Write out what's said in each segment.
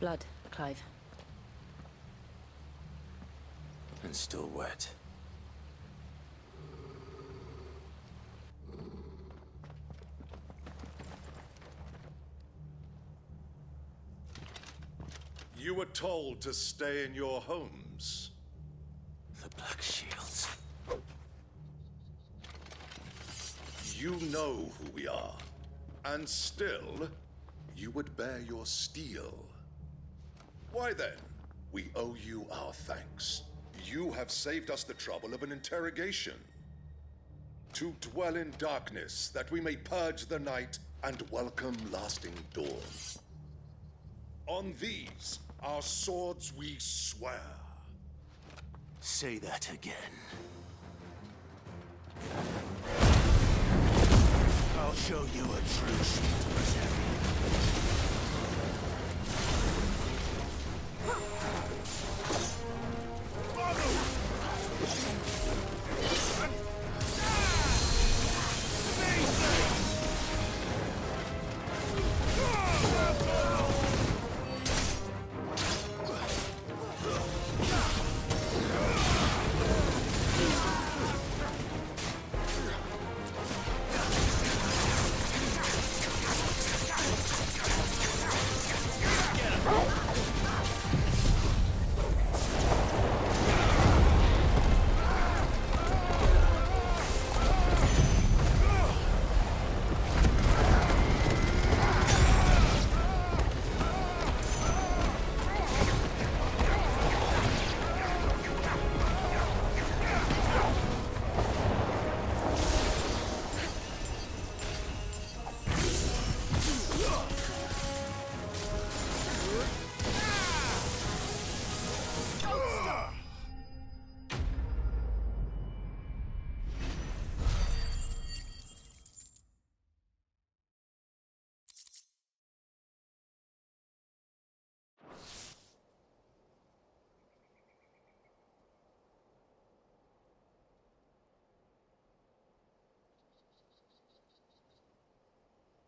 Blood, Clive. And still wet. You were told to stay in your homes. The Black Shields. You know who we are. And still, you would bear your steel. Why then? We owe you our thanks. You have saved us the trouble of an interrogation. To dwell in darkness, that we may purge the night and welcome lasting dawn. On these, our swords we swear. Say that again. I'll show you a true shield berserker.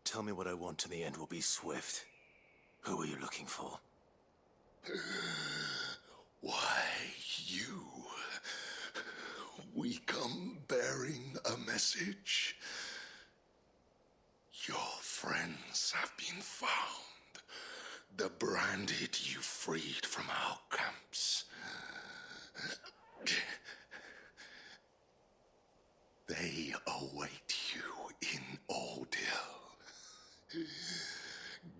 Tell me what I want and the end will be swift. Who are you looking for? Why, you. We come bearing a message. Your friends have been found. The branded you freed from our camps. They await you in Ordeal.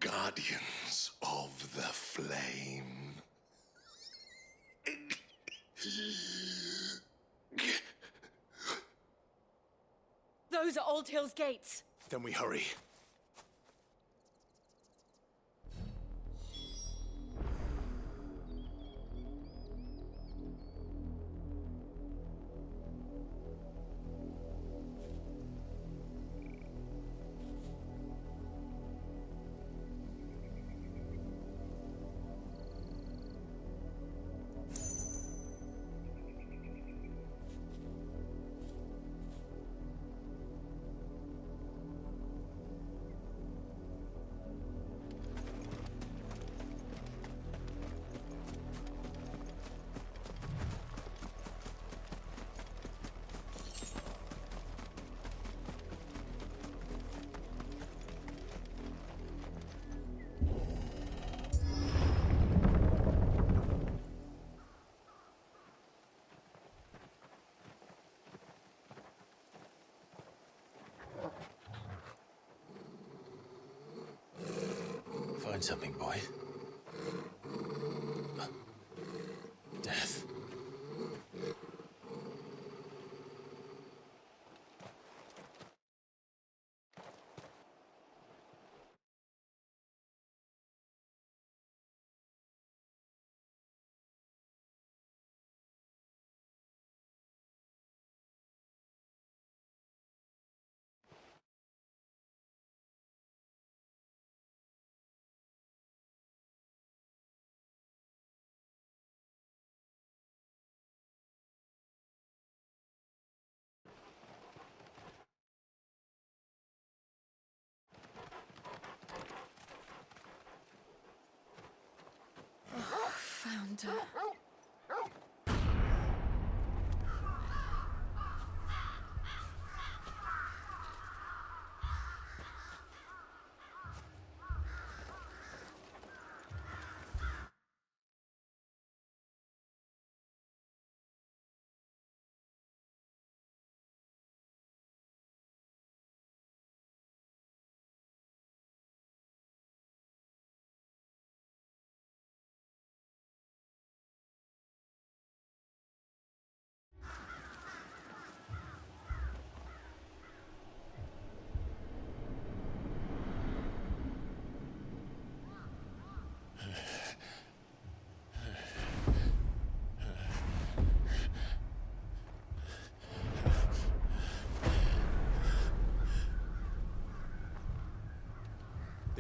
Guardians of the Flame. Those are Old Hill's gates. Then we hurry. Find something, boy. Death.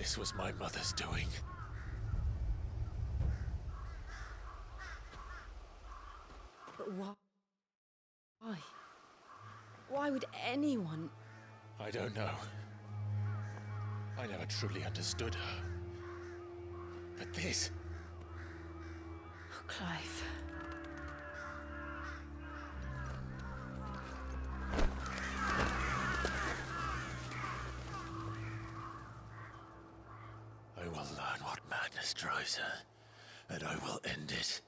This was my mother's doing. But why? Why? Why would anyone... I don't know. I never truly understood her. But this... Oh, Clive. I will learn what madness drives her, and I will end it.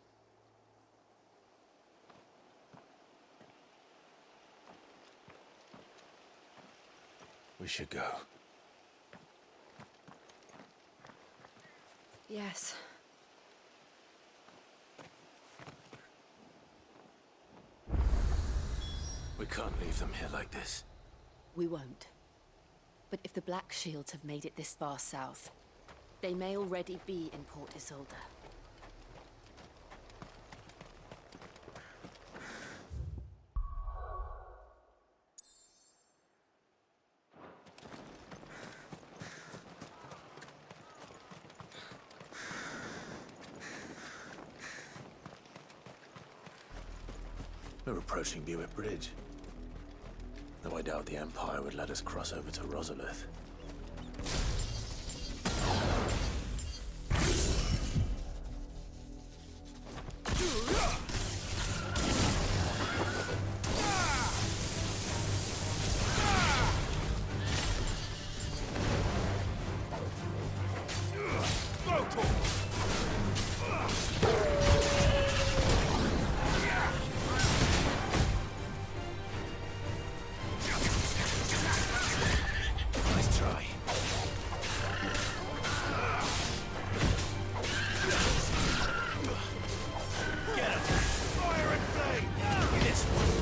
We should go. Yes. We can't leave them here like this. We won't. But if the Black Shields have made it this far south, they may already be in Port Isolde. We're approaching Buick Bridge. Though I doubt the Empire would let us cross over to Rosalith. Nice try. Get him! Fire and flame! This one!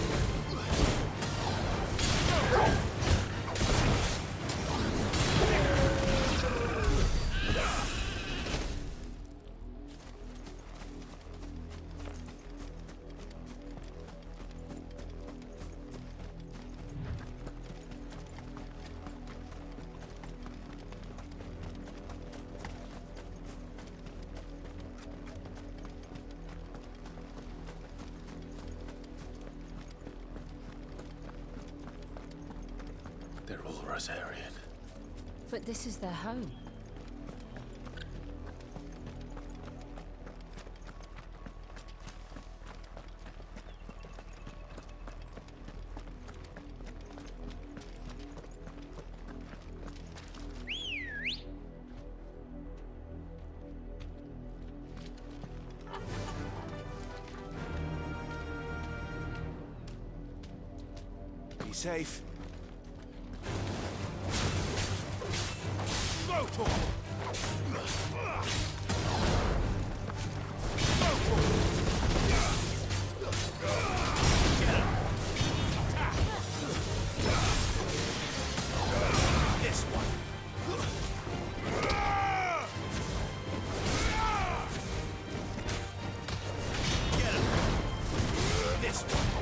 They're all Rosarian. But this is their home. Be safe. This one. Get him. This one.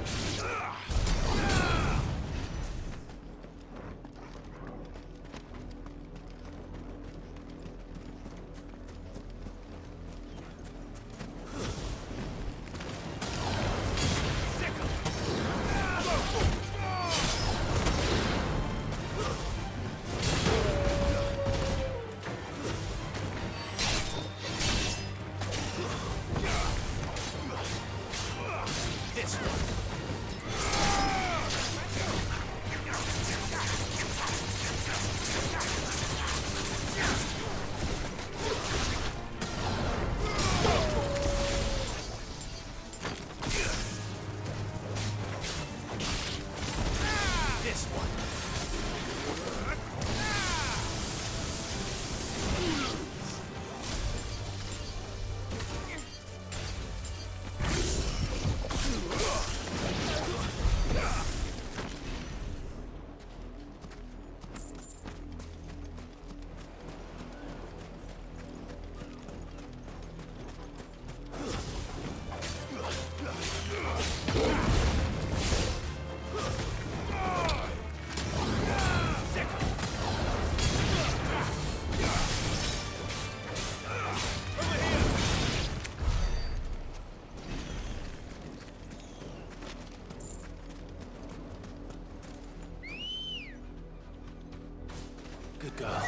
Good girl.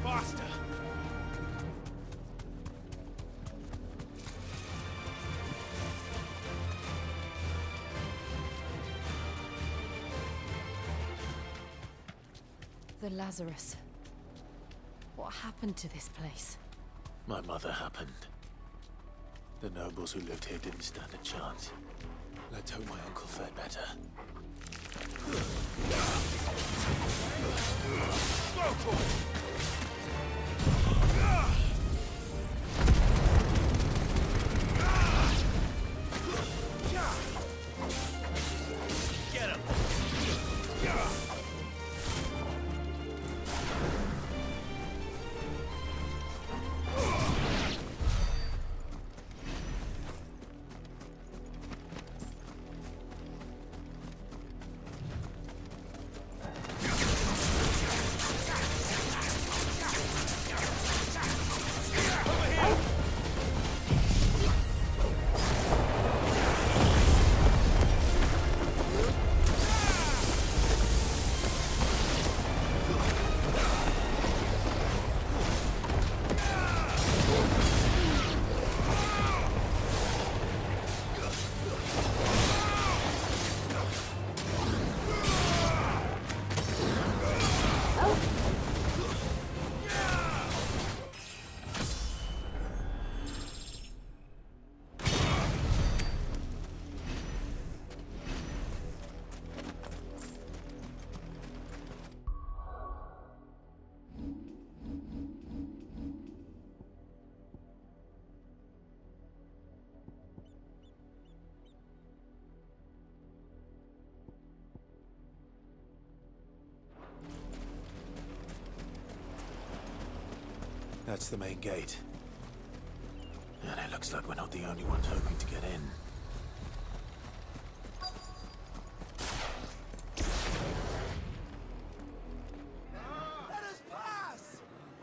Faster! The Lazarus. What happened to this place? My mother happened. The nobles who lived here didn't stand a chance. Let's hope my uncle fared better. Get him! That's the main gate. And it looks like we're not the only ones hoping to get in. Let us pass!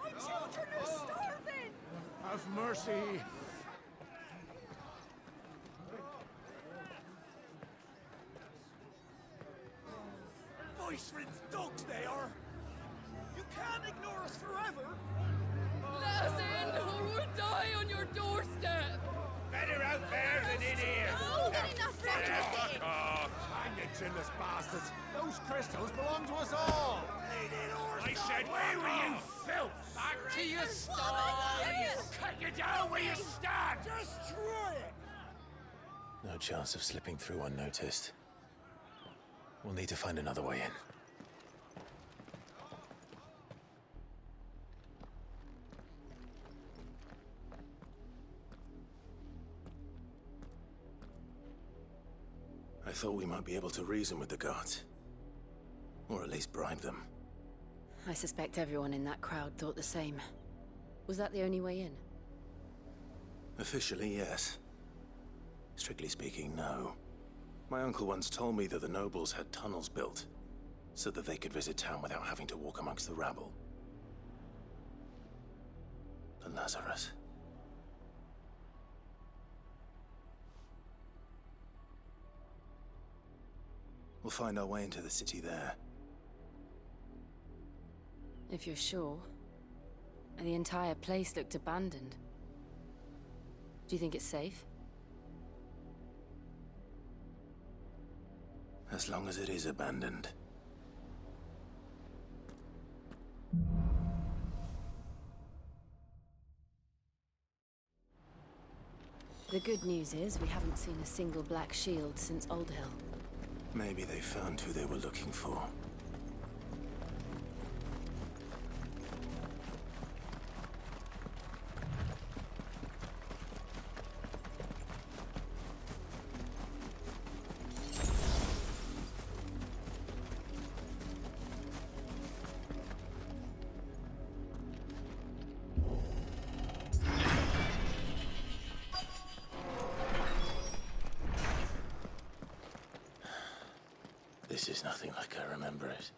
My children are starving! Have mercy! Voice-ridden dogs they are! You can't ignore us forever! Let us in, or we'll die on your doorstep! Better out there than in here! More than enough Fuck off! Hang the chinless bastards! Those crystals belong to us all! I said, where were you, filth? Back to your stalls! Cut you down where you stand! Destroy it! No chance of slipping through unnoticed. We'll need to find another way in. I thought we might be able to reason with the guards. Or at least bribe them. I suspect everyone in that crowd thought the same. Was that the only way in? Officially, yes. Strictly speaking, no. My uncle once told me that the nobles had tunnels built, so that they could visit town without having to walk amongst the rabble. The Lazarus. We'll find our way into the city there. If you're sure. The entire place looked abandoned. Do you think it's safe? As long as it is abandoned. The good news is we haven't seen a single black shield since Old Hill. Maybe they found who they were looking for. This is nothing like I remember it.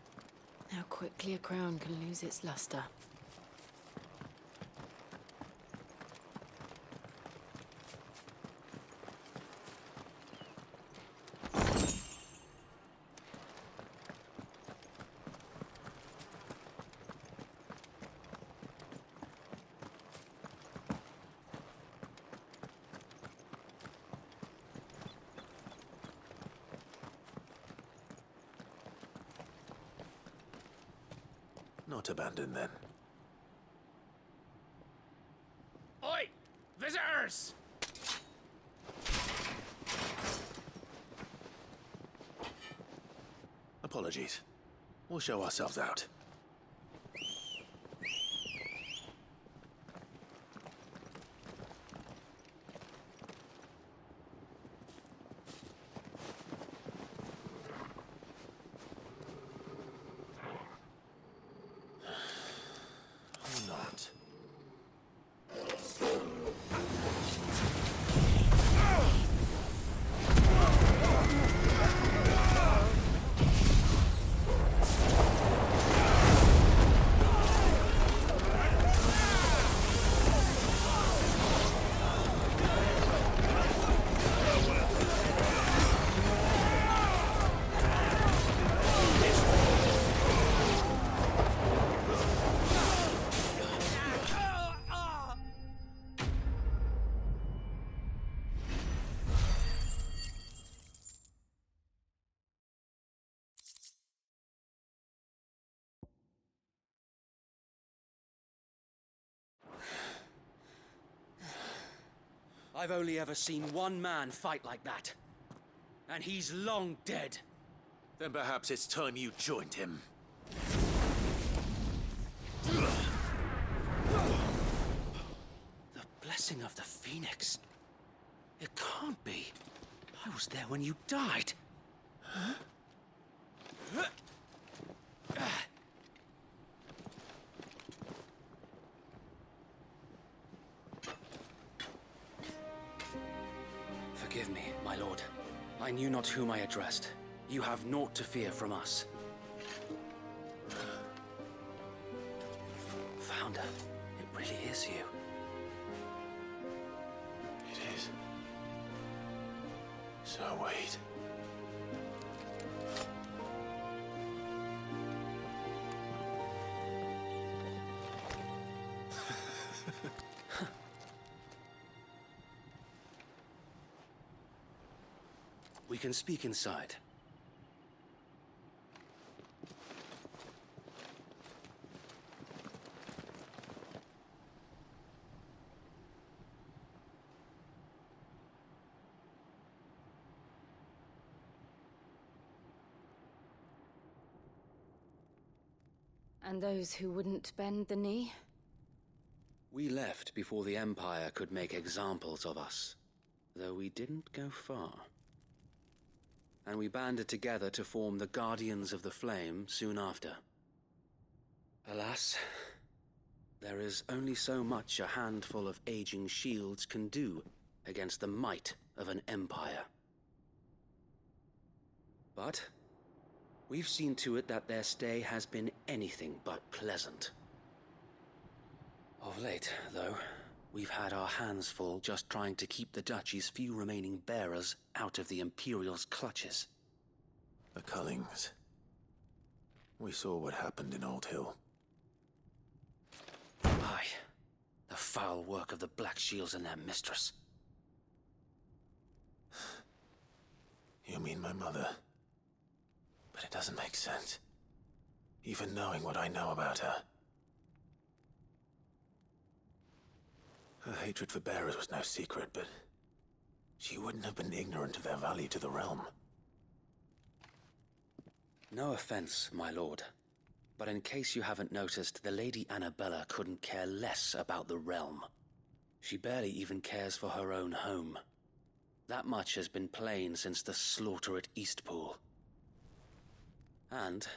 How quickly a crown can lose its luster. Not abandoned, then. Oi! Visitors! Apologies. We'll show ourselves out. Or not. I've only ever seen one man fight like that. And he's long dead. Then perhaps it's time you joined him. The blessing of the Phoenix. It can't be. I was there when you died. Huh? Forgive me, my lord. I knew not whom I addressed. You have naught to fear from us. Founder, it really is you. It is. So wait. We can speak inside. And those who wouldn't bend the knee? We left before the Empire could make examples of us, though we didn't go far. And we banded together to form the Guardians of the Flame soon after. Alas, there is only so much a handful of aging shields can do against the might of an empire. But we've seen to it that their stay has been anything but pleasant. Of late, though, we've had our hands full just trying to keep the Duchy's few remaining bearers out of the Imperial's clutches. The Cullings. We saw what happened in Old Hill. Aye. The foul work of the Black Shields and their mistress. You mean my mother? But it doesn't make sense. Even knowing what I know about her. Her hatred for bearers was no secret, but she wouldn't have been ignorant of their value to the realm. No offense, my lord. But in case you haven't noticed, the Lady Annabella couldn't care less about the realm. She barely even cares for her own home. That much has been plain since the slaughter at Eastpool. And,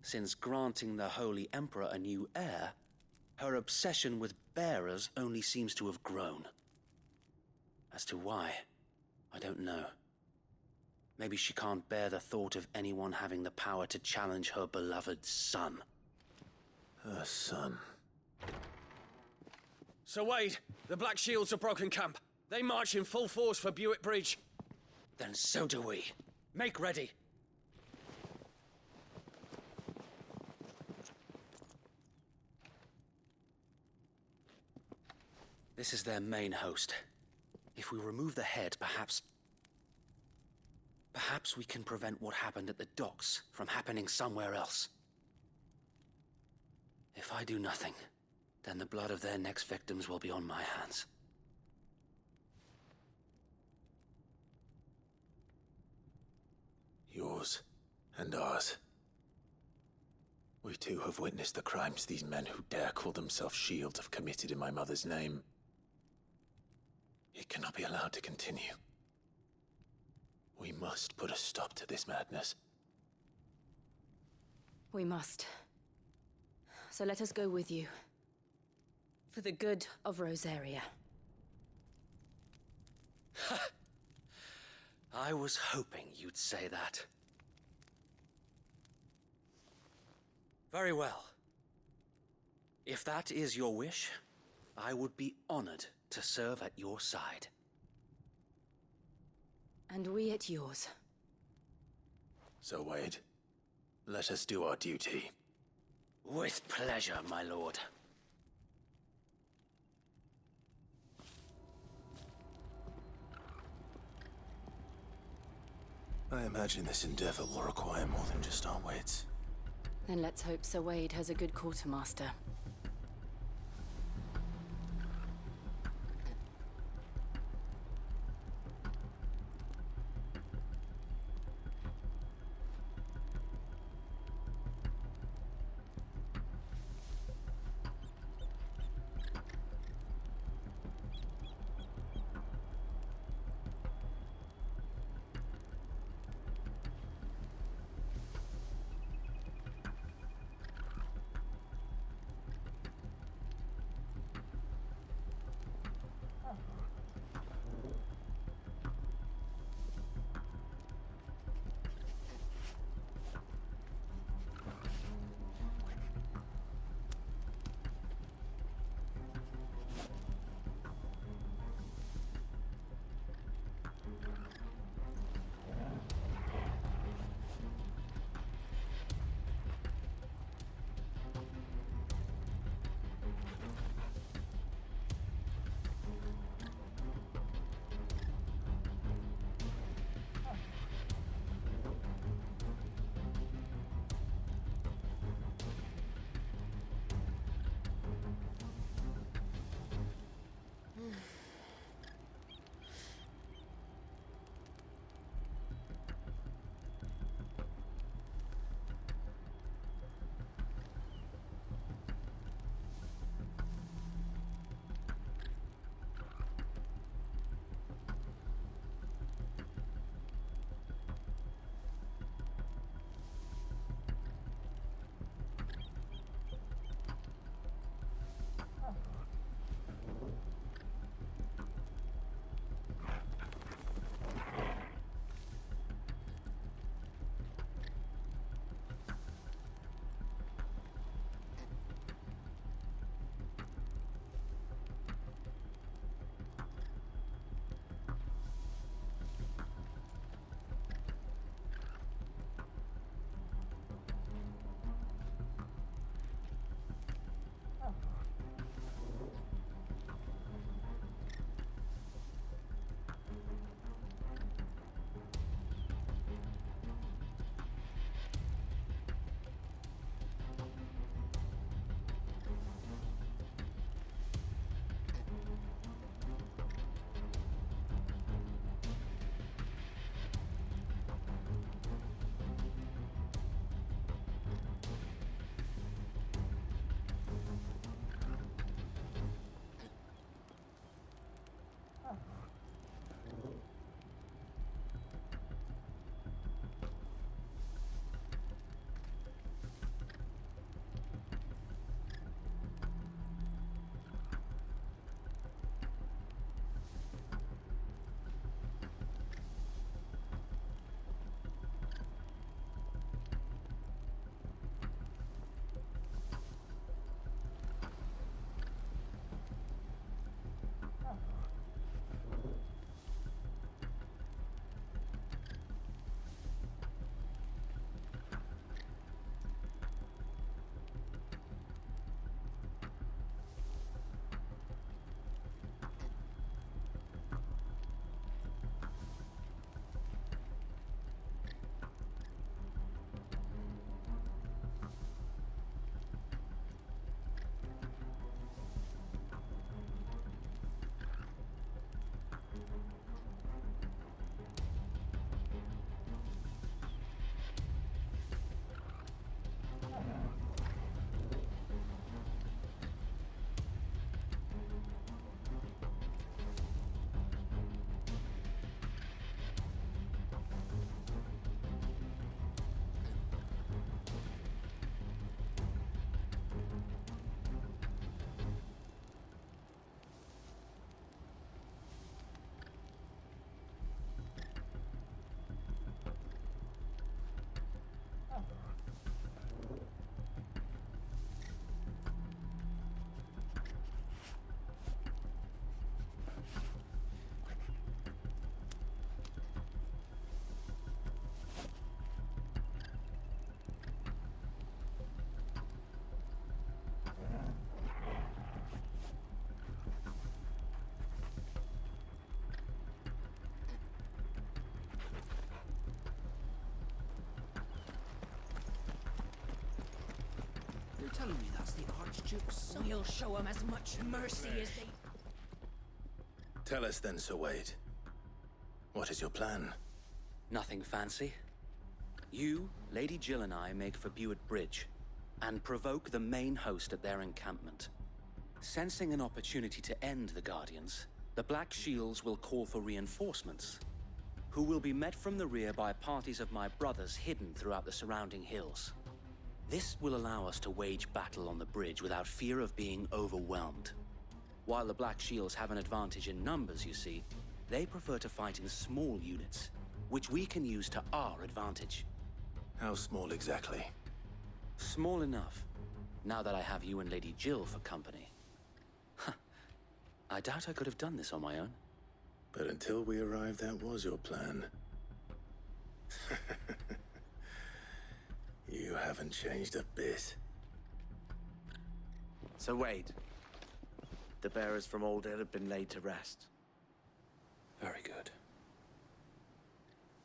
since granting the Holy Emperor a new heir, her obsession with bearers only seems to have grown. As to why, I don't know. Maybe she can't bear the thought of anyone having the power to challenge her beloved son. Her son. Sir Wade, the Black Shields have broken camp. They march in full force for Buick Bridge. Then so do we. Make ready. This is their main host. If we remove the head, perhaps we can prevent what happened at the docks from happening somewhere else. If I do nothing, then the blood of their next victims will be on my hands. Yours and ours. We too have witnessed the crimes these men who dare call themselves Shield have committed in my mother's name. It cannot be allowed to continue. We must put a stop to this madness. We must. So let us go with you. For the good of Rosaria. I was hoping you'd say that. Very well. If that is your wish, I would be honored to serve at your side. And we at yours. So, Wade, let us do our duty. With pleasure, my lord. I imagine this endeavor will require more than just our wits. Then let's hope Sir Wade has a good quartermaster. telling me that's the Archduke's son? We'll show him as much mercy as they... Tell us then, Sir Wade. What is your plan? Nothing fancy. You, Lady Jill and I make for Buett Bridge, and provoke the main host at their encampment. Sensing an opportunity to end the Guardians, the Black Shields will call for reinforcements, who will be met from the rear by parties of my brothers hidden throughout the surrounding hills. This will allow us to wage battle on the bridge without fear of being overwhelmed. While the Black Shields have an advantage in numbers, you see, they prefer to fight in small units, which we can use to our advantage. How small exactly? Small enough, now that I have you and Lady Jill for company. I doubt I could have done this on my own. But until we arrived, that was your plan. You haven't changed a bit. So Wade, the bearers from Aldale have been laid to rest. Very good.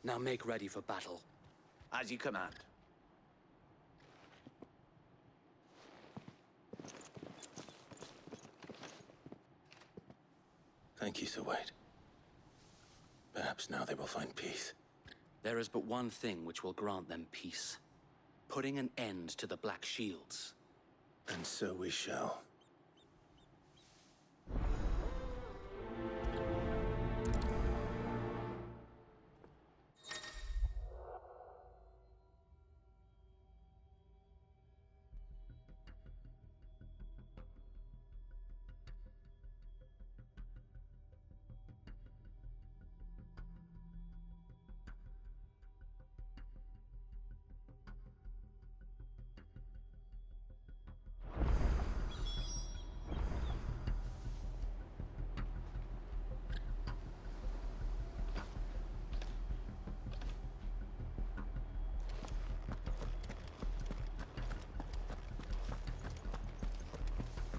Now make ready for battle. As you command. Thank you, Sir Wade. Perhaps now they will find peace. There is but one thing which will grant them peace. Putting an end to the Black Shields. And so we shall.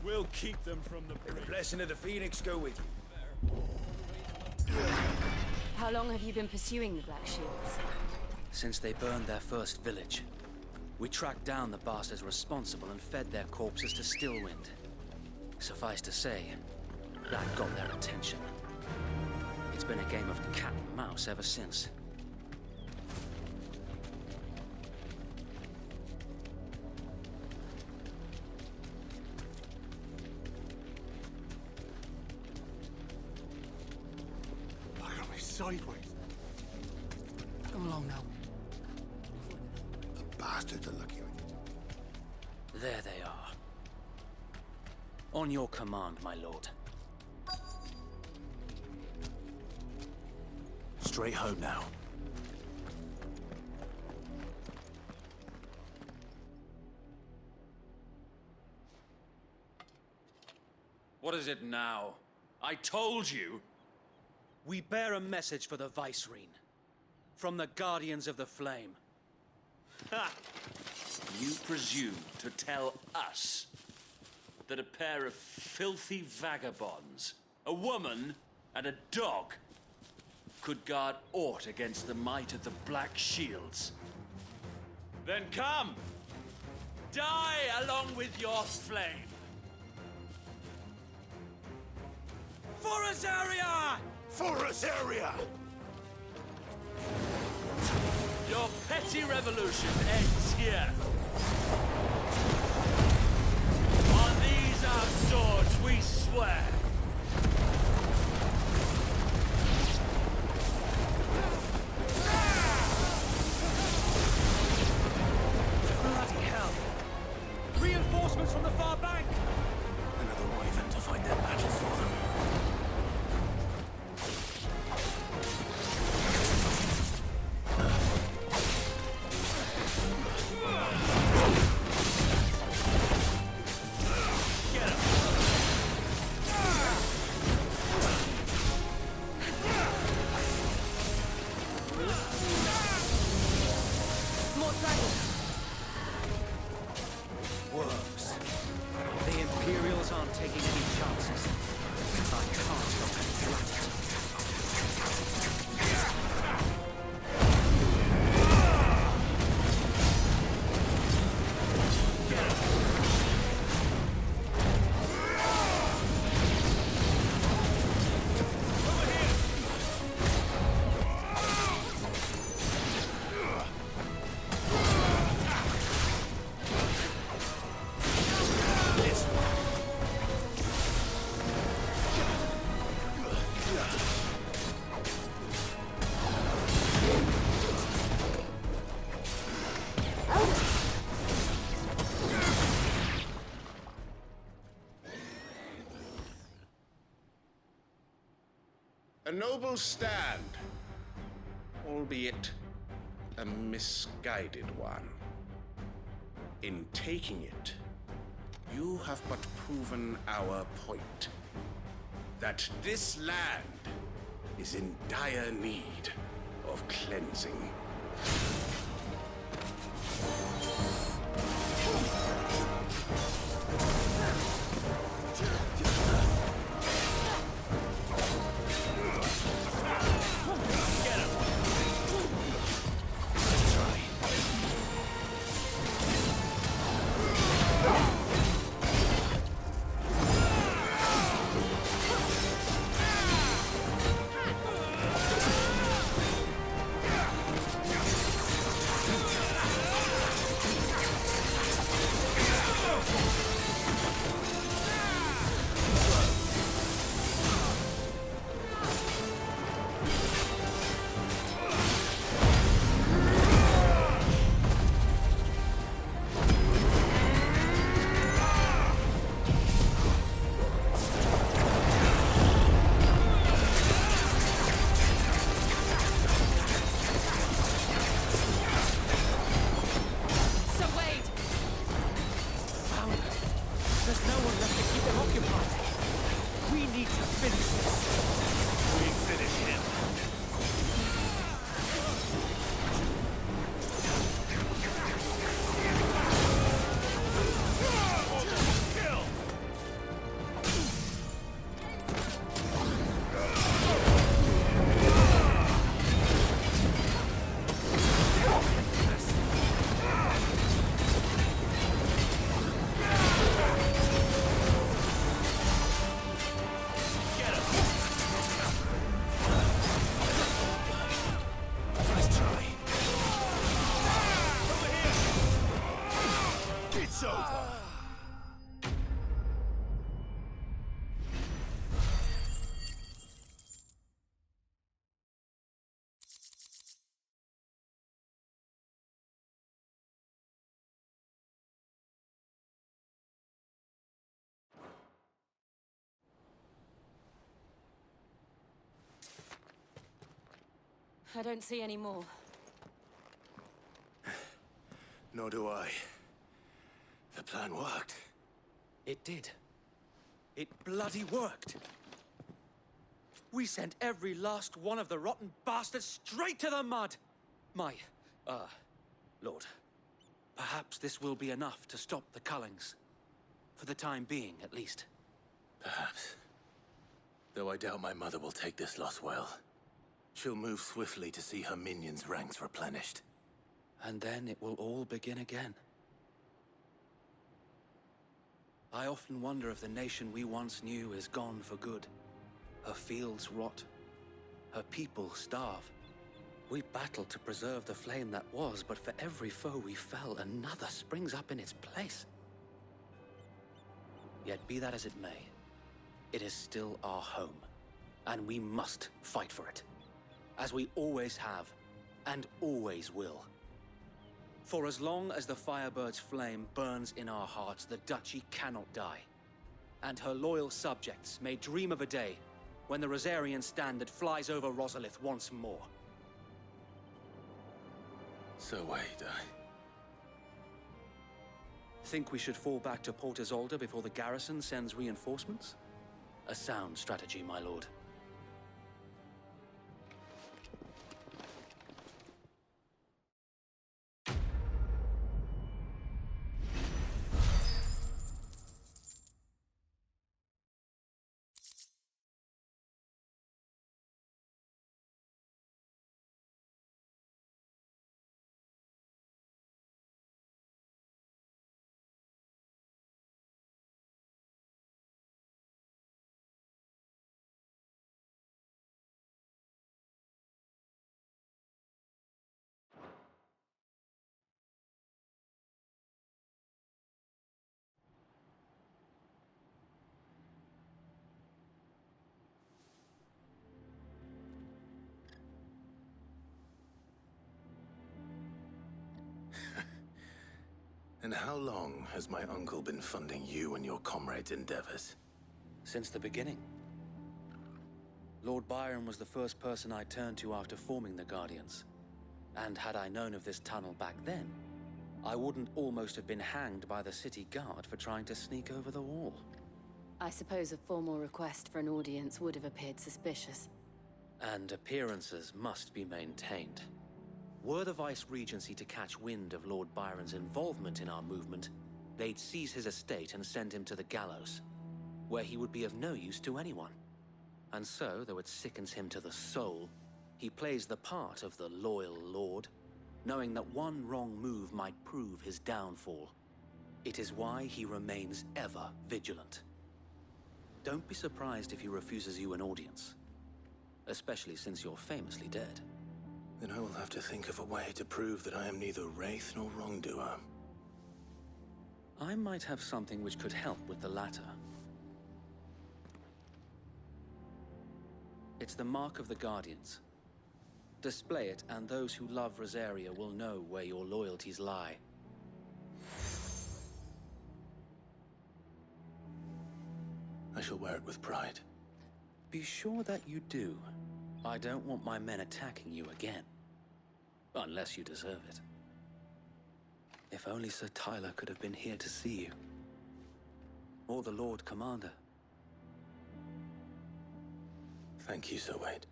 We'll keep them from the May the bridge. blessing of the Phoenix go with you. How long have you been pursuing the Black Shields? Since they burned their first village, we tracked down the bastards responsible and fed their corpses to Stillwind. Suffice to say, that got their attention. It's been a game of cat and mouse ever since. Look at me sideways. Come along now. The bastards are looking at you. There they are. On your command, my lord. Straight home now. What is it now? I told you! We bear a message for the Vicereine. From the Guardians of the Flame. Ha! You presume to tell us that a pair of filthy vagabonds, a woman and a dog, could guard aught against the might of the Black Shields? Then come! Die along with your flame! For Azaria! For Azaria! Your petty revolution ends here. On these our swords we swear. Bloody hell! Reinforcements from the far bank! Another wyvern to fight their battles for them. More dragons! Works. A noble stand, albeit a misguided one. In taking it, you have but proven our point. That this land is in dire need of cleansing. I don't see any more. Nor do I. The plan worked. It did. It bloody worked. We sent every last one of the rotten bastards straight to the mud! Lord. Perhaps this will be enough to stop the Cullings. For the time being, at least. Perhaps. Though I doubt my mother will take this loss well. She'll move swiftly to see her minions' ranks replenished. And then it will all begin again. I often wonder if the nation we once knew is gone for good. Her fields rot. Her people starve. We battled to preserve the flame that was, but for every foe we fell, another springs up in its place. Yet be that as it may, it is still our home, and we must fight for it. As we always have, and always will. For as long as the Firebird's flame burns in our hearts, the Duchy cannot die. And her loyal subjects may dream of a day when the Rosarian standard flies over Rosalith once more. So wait, Think we should fall back to Port Isolde before the garrison sends reinforcements? A sound strategy, my lord. And how long has my uncle been funding you and your comrades' endeavors? Since the beginning. Lord Byron was the first person I turned to after forming the Guardians. And had I known of this tunnel back then, I wouldn't almost have been hanged by the city guard for trying to sneak over the wall. I suppose a formal request for an audience would have appeared suspicious. And appearances must be maintained. Were the Vice-Regency to catch wind of Lord Byron's involvement in our movement, they'd seize his estate and send him to the gallows, where he would be of no use to anyone. And so, though it sickens him to the soul, he plays the part of the loyal lord, knowing that one wrong move might prove his downfall. It is why he remains ever vigilant. Don't be surprised if he refuses you an audience, especially since you're famously dead. Then I will have to think of a way to prove that I am neither wraith nor wrongdoer. I might have something which could help with the latter. It's the Mark of the Guardians. Display it, and those who love Rosaria will know where your loyalties lie. I shall wear it with pride. Be sure that you do. I don't want my men attacking you again. Unless you deserve it. If only Sir Tyler could have been here to see you. Or the Lord Commander. Thank you, Sir Wade.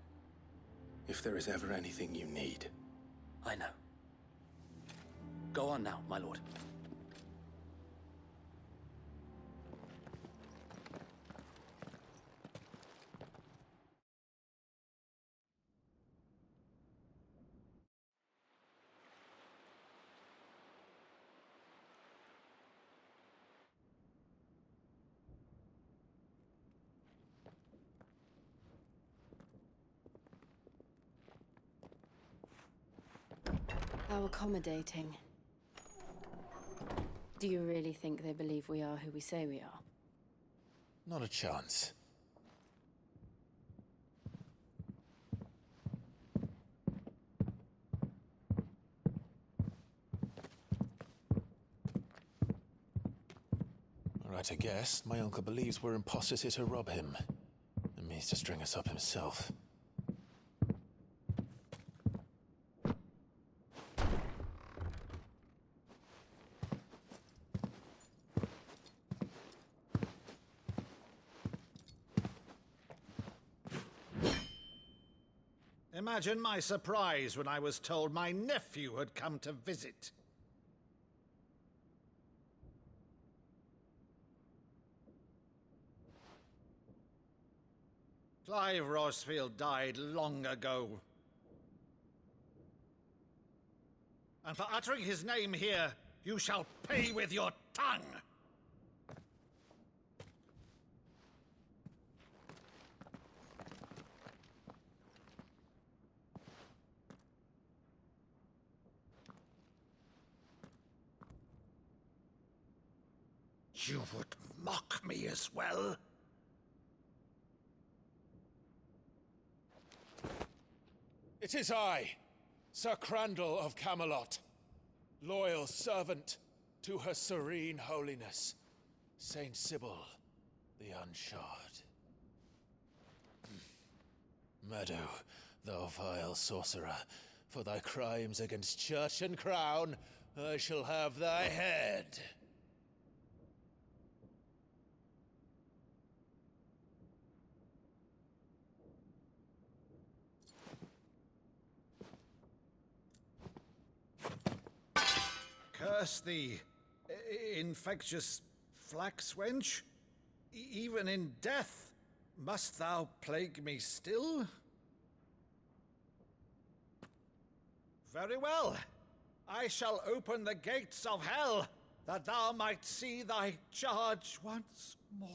If there is ever anything you need. I know. Go on now, my lord. How accommodating. Do you really think they believe we are who we say we are? Not a chance. Right to guess, my uncle believes we're imposters here to rob him, and means to string us up himself. Imagine my surprise when I was told my nephew had come to visit. Clive Rosfield died long ago. And for uttering his name here, you shall pay with your tongue! You would mock me as well? It is I, Sir Crandall of Camelot, loyal servant to Her Serene Holiness, Saint Sybil the Unshod. Meadow, thou vile sorcerer, for thy crimes against church and crown, I shall have thy head. Curse thee, infectious flax wench. Even in death, must thou plague me still? Very well. I shall open the gates of hell, that thou might see thy charge once more.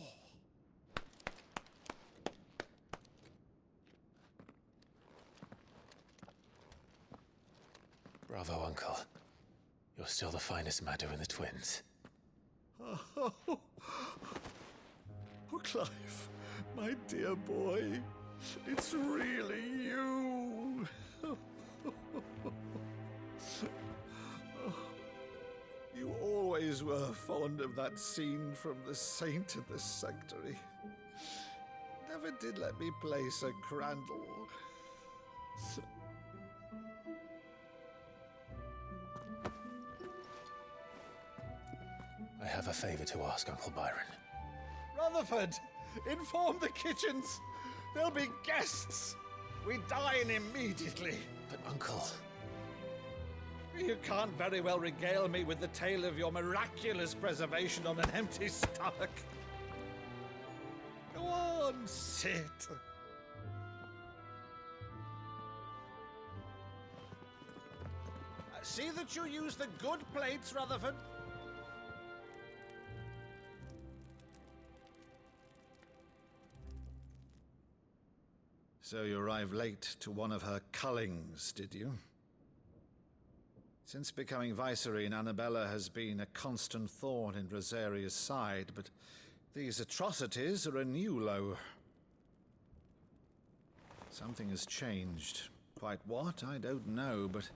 Bravo, Uncle. You're still the finest Meadow in the twins. Oh, Clive, my dear boy, it's really you. You always were fond of that scene from The Saint in the Sanctuary. never did let me play Sir Crandall. I have a favor to ask, Uncle Byron. Rutherford, inform the kitchens. There'll be guests. We dine immediately. But, Uncle... You can't very well regale me with the tale of your miraculous preservation on an empty stomach. Go on, sit. See that you use the good plates, Rutherford. So you arrived late to one of her cullings, did you? Since becoming Vicereine, Annabella has been a constant thorn in Rosaria's side, but these atrocities are a new low. Something has changed. Quite what, I don't know, but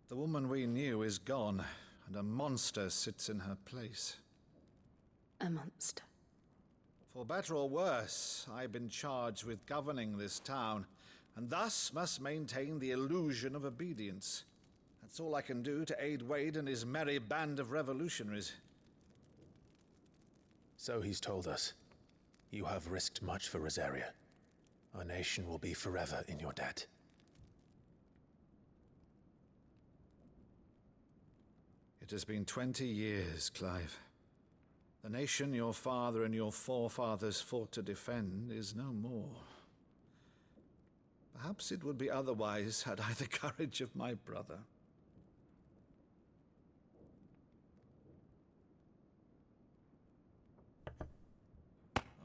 the woman we knew is gone, and a monster sits in her place. A monster. For better or worse, I've been charged with governing this town, and thus must maintain the illusion of obedience. That's all I can do to aid Wade and his merry band of revolutionaries. So he's told us. You have risked much for Rosaria. Our nation will be forever in your debt. It has been 20 years, Clive. The nation your father and your forefathers fought to defend is no more. Perhaps it would be otherwise had I the courage of my brother.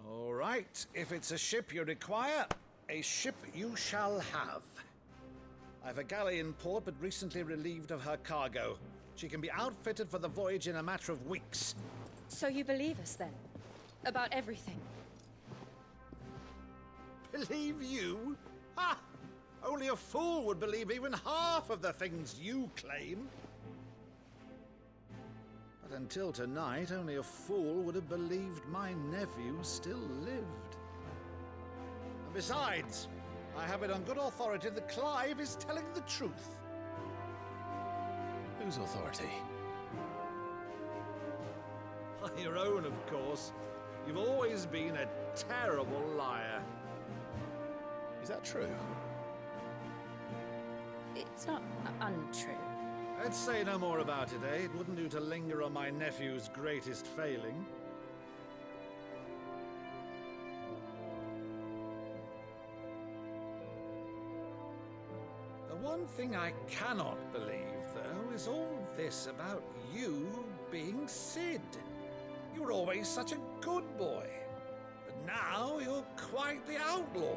All right, if it's a ship you require, a ship you shall have. I've a galley in port, but recently relieved of her cargo. She can be outfitted for the voyage in a matter of weeks. So you believe us, then? About everything? Believe you? Ha! Only a fool would believe even half of the things you claim. But until tonight, only a fool would have believed my nephew still lived. And besides, I have it on good authority that Clive is telling the truth. Whose authority? Your own, of course. You've always been a terrible liar. Is that true? It's not untrue. Let's say no more about it, eh? It wouldn't do to linger on my nephew's greatest failing. The one thing I cannot believe, though, is all this about you being Cid. You were always such a good boy, but now you're quite the outlaw.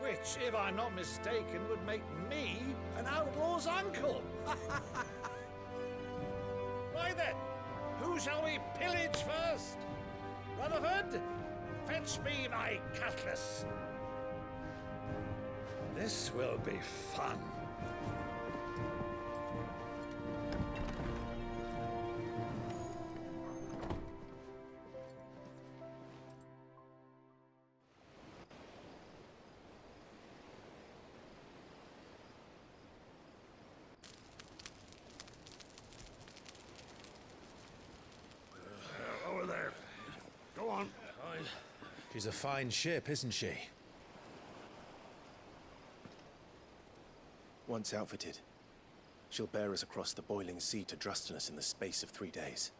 Which, if I'm not mistaken, would make me an outlaw's uncle. Right then, who shall we pillage first? Rutherford, fetch me my cutlass. This will be fun. Over there. Go on. She's a fine ship, isn't she? Once outfitted, she'll bear us across the boiling sea to Drustinus in the space of 3 days.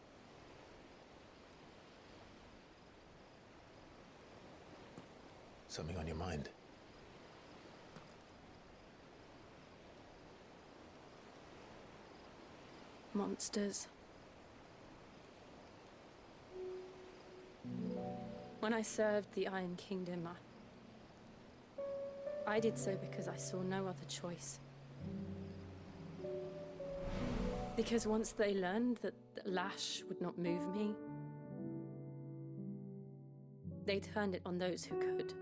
Something on your mind? Monsters. When I served the Iron Kingdom, I did so because I saw no other choice. Because once they learned that the lash would not move me, they turned it on those who could.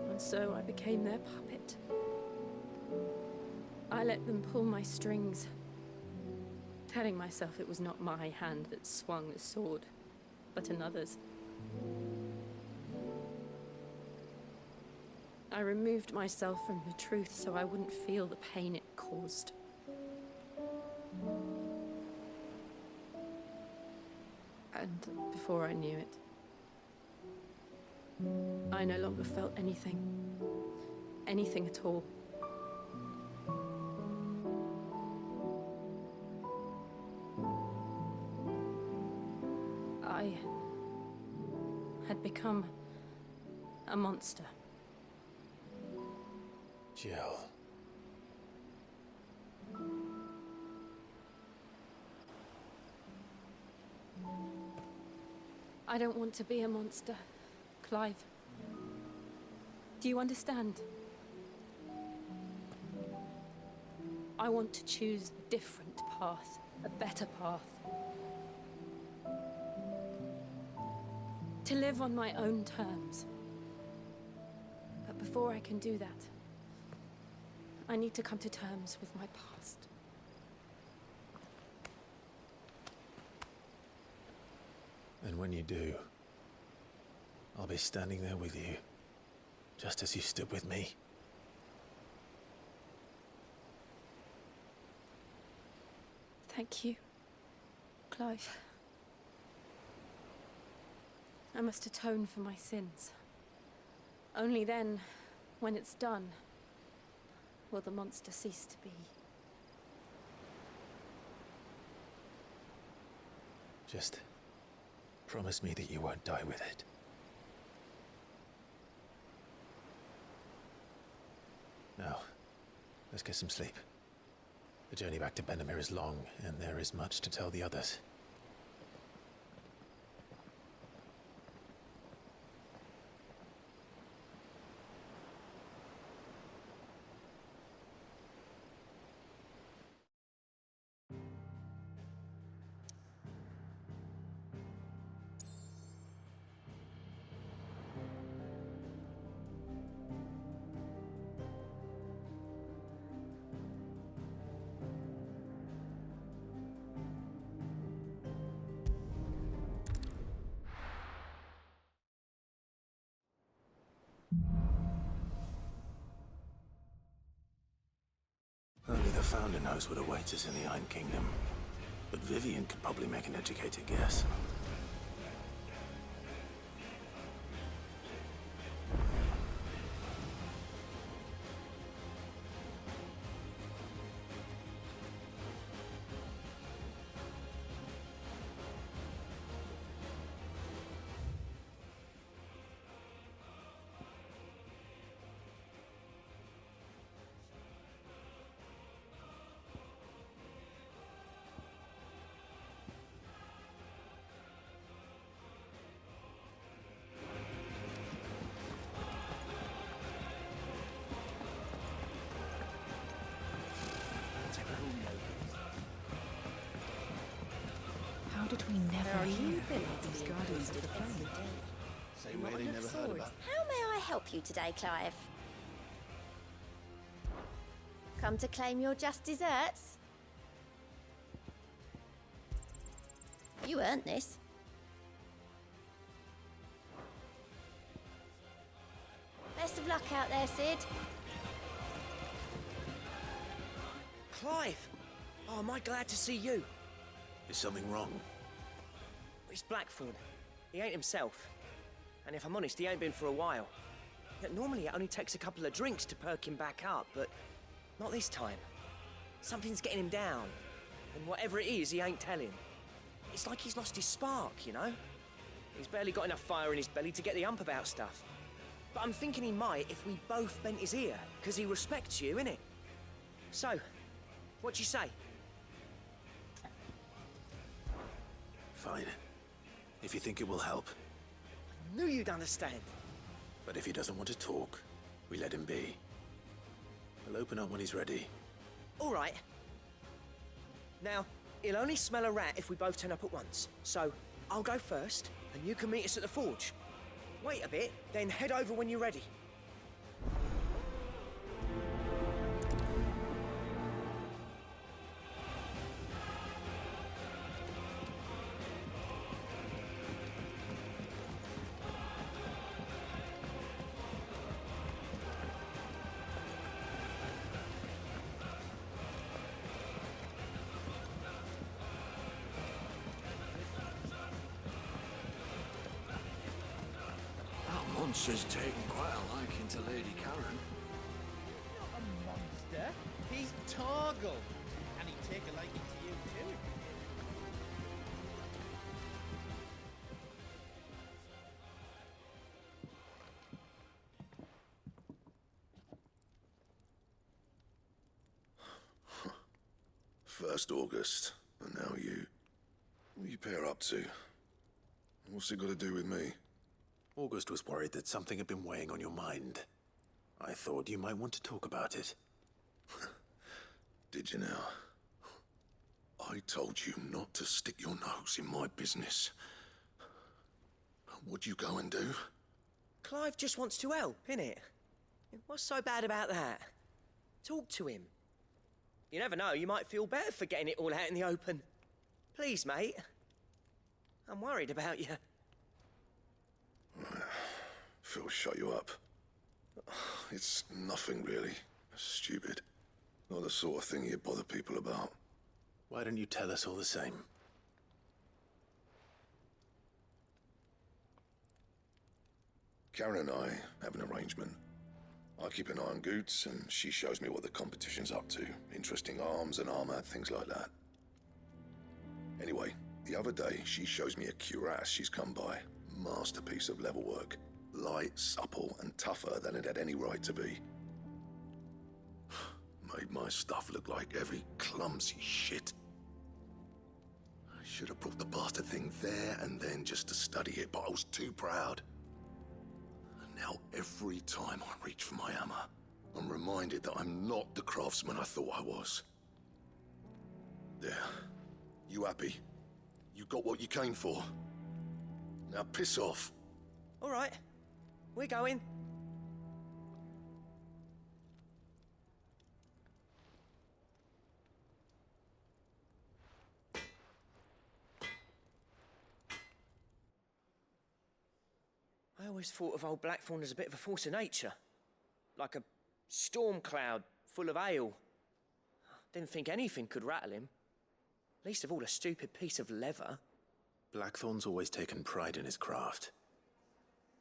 And so I became their puppet. I let them pull my strings, telling myself it was not my hand that swung the sword, but another's. I removed myself from the truth so I wouldn't feel the pain it caused. And before I knew it, I no longer felt anything. Anything at all. I had become a monster. Jill. I don't want to be a monster, Clive. Do you understand? I want to choose a different path, a better path. To live on my own terms. But before I can do that, I need to come to terms with my past. And when you do, I'll be standing there with you, just as you stood with me. Thank you, Clive. I must atone for my sins. Only then, when it's done, will the monster cease to be. Just promise me that you won't die with it. Now, let's get some sleep. The journey back to Benamir is long, and there is much to tell the others. Only the Founder knows what awaits us in the Iron Kingdom. But Vivian could probably make an educated guess. How did we never hear these guardians of the family? Same way they never heard about. How may I help you today, Clive? Come to claim your just desserts? You earned this. Best of luck out there, Sid. Clive! Oh, am I glad to see you? Is something wrong? It's Blackthorn. He ain't himself. And if I'm honest, he ain't been for a while. Yet normally it only takes a couple of drinks to perk him back up, but not this time. Something's getting him down. And whatever it is, he ain't telling. It's like he's lost his spark, you know? He's barely got enough fire in his belly to get the ump about stuff. But I'm thinking he might if we both bent his ear, because he respects you, innit? So, what you say? Fine. If you think it will help. I knew you'd understand. But if he doesn't want to talk, we let him be. We'll open up when he's ready. All right. Now, he'll only smell a rat if we both turn up at once. So, I'll go first, and you can meet us at the forge. Wait a bit, then head over when you're ready. monster's taken quite a liking to Lady Karen. Not a monster. He's Torgal. And he'd take a liking to you too. First August, and now you. What are you pair up to? What's it got to do with me? August was worried that something had been weighing on your mind. I thought you might want to talk about it. Did you now? I told you not to stick your nose in my business. What'd you go and do? Clive just wants to help, innit? What's so bad about that? Talk to him. You never know, you might feel better for getting it all out in the open. Please, mate. I'm worried about you. Phil shut you up. It's nothing really. Stupid. Not the sort of thing you bother people about. Why don't you tell us all the same? Karen and I have an arrangement. I keep an eye on Goots, and she shows me what the competition's up to. Interesting arms and armor, things like that. Anyway, the other day, she shows me a cuirass she's come by. Masterpiece of level work. Light, supple, and tougher than it had any right to be. Made my stuff look like every clumsy shit. I should have brought the bastard thing there and then just to study it, but I was too proud. Now, every time I reach for my hammer, I'm reminded that I'm not the craftsman I thought I was. There. You happy? You got what you came for. Now piss off. All right. We're going. I always thought of old Blackthorn as a bit of a force of nature. Like a storm cloud full of hail. Didn't think anything could rattle him. Least of all a stupid piece of leather. Blackthorn's always taken pride in his craft.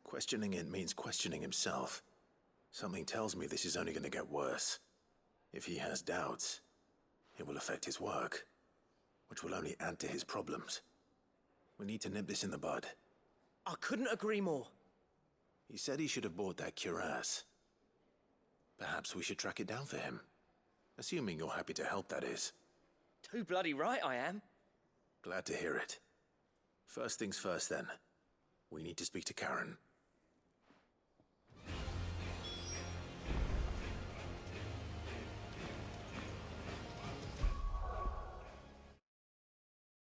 Questioning it means questioning himself. Something tells me this is only going to get worse. If he has doubts, it will affect his work, which will only add to his problems. We need to nip this in the bud. I couldn't agree more. He said he should have bought that cuirass. Perhaps we should track it down for him. Assuming you're happy to help, that is. Too bloody right I am. Glad to hear it. First things first, then. We need to speak to Karen.